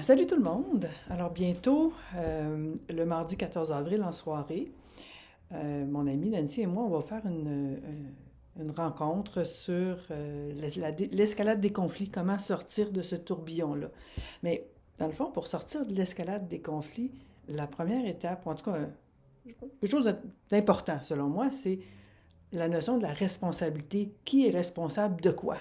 Salut tout le monde! Alors bientôt, le mardi 14 avril en soirée, mon amie Nancy et moi, on va faire une rencontre sur l'escalade des conflits, comment sortir de ce tourbillon-là. Mais dans le fond, pour sortir de l'escalade des conflits, la première étape, ou en tout cas quelque chose d'important selon moi, c'est la notion de la responsabilité. Qui est responsable de quoi?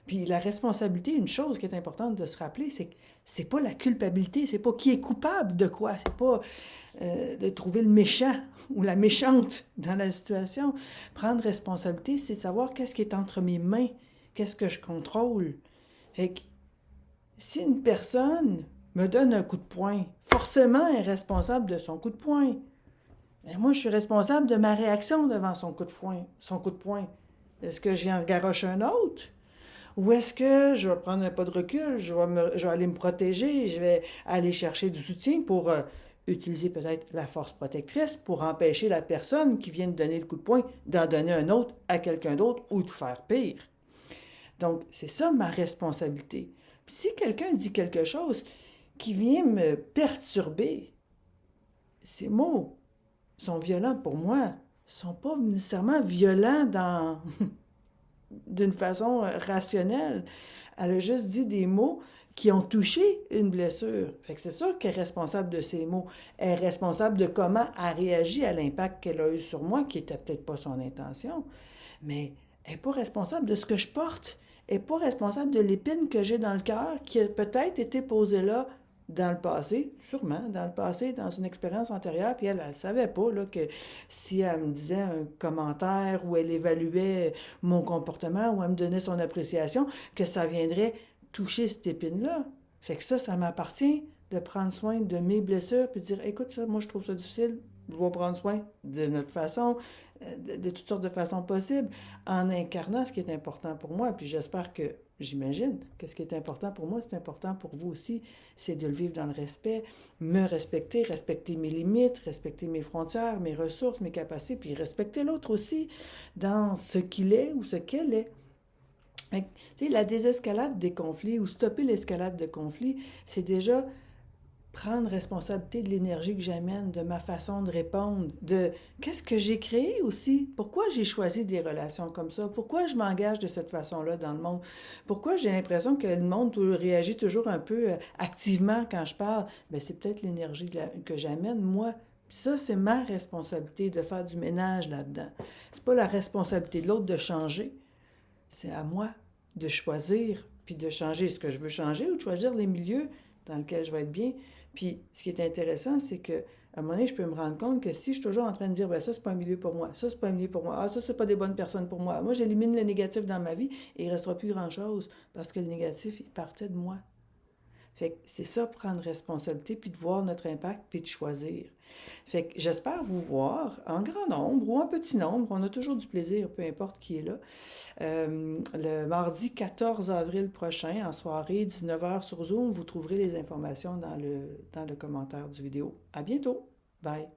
Puis la responsabilité, une chose qui est importante de se rappeler, c'est que c'est pas la culpabilité, c'est pas qui est coupable de quoi, c'est pas de trouver le méchant ou la méchante dans la situation. Prendre responsabilité, c'est savoir qu'est-ce qui est entre mes mains, qu'est-ce que je contrôle. Fait que si une personne me donne un coup de poing, forcément elle est responsable de son coup de poing. Et moi, je suis responsable de ma réaction devant son coup de poing. Son coup de poing. Est-ce que j'y en garoche un autre? Ou est-ce que je vais prendre un pas de recul, je vais aller me protéger, je vais aller chercher du soutien pour utiliser peut-être la force protectrice pour empêcher la personne qui vient de donner le coup de poing d'en donner un autre à quelqu'un d'autre ou de faire pire. Donc, c'est ça ma responsabilité. Puis si quelqu'un dit quelque chose qui vient me perturber, ces mots sont violents pour moi, ne sont pas nécessairement violents dans d'une façon rationnelle. Elle a juste dit des mots qui ont touché une blessure. Fait que c'est sûr qu'elle est responsable de ces mots. Elle est responsable de comment elle réagit à l'impact qu'elle a eu sur moi, qui n'était peut-être pas son intention. Mais elle n'est pas responsable de ce que je porte. Elle n'est pas responsable de l'épine que j'ai dans le cœur, qui a peut-être été posée là dans le passé, sûrement, dans le passé, dans une expérience antérieure, puis elle ne savait pas là, que si elle me disait un commentaire ou elle évaluait mon comportement ou elle me donnait son appréciation, que ça viendrait toucher cette épine-là. Fait que ça m'appartient de prendre soin de mes blessures, puis de dire, écoute, ça, moi je trouve ça difficile, je vais prendre soin de notre façon, de toutes sortes de façons possibles, en incarnant ce qui est important pour moi, puis j'espère que j'imagine que ce qui est important pour moi, c'est important pour vous aussi, c'est de le vivre dans le respect, me respecter, respecter mes limites, respecter mes frontières, mes ressources, mes capacités, puis respecter l'autre aussi dans ce qu'il est ou ce qu'elle est. Tu sais, la désescalade des conflits ou stopper l'escalade de conflits, c'est déjà prendre responsabilité de l'énergie que j'amène, de ma façon de répondre, de qu'est-ce que j'ai créé aussi, pourquoi j'ai choisi des relations comme ça, pourquoi je m'engage de cette façon-là dans le monde, pourquoi j'ai l'impression que le monde réagit toujours un peu activement quand je parle. Bien, c'est peut-être l'énergie que j'amène, moi. Ça, c'est ma responsabilité de faire du ménage là-dedans. C'est pas la responsabilité de l'autre de changer, c'est à moi de choisir, puis de changer ce que je veux changer ou de choisir les milieux dans lesquels je vais être bien. Puis, ce qui est intéressant, c'est que à un moment donné, je peux me rendre compte que si je suis toujours en train de dire, ben ça, c'est pas un milieu pour moi, ça, c'est pas un milieu pour moi, ah, ça, c'est pas des bonnes personnes pour moi. Moi, j'élimine le négatif dans ma vie et il restera plus grand-chose parce que le négatif, il partait de moi. Fait que c'est ça, prendre responsabilité, puis de voir notre impact, puis de choisir. Fait que j'espère vous voir en grand nombre ou en petit nombre. On a toujours du plaisir, peu importe qui est là. Le mardi 14 avril prochain, en soirée, 19h sur Zoom, vous trouverez les informations dans le commentaire du vidéo. À bientôt! Bye!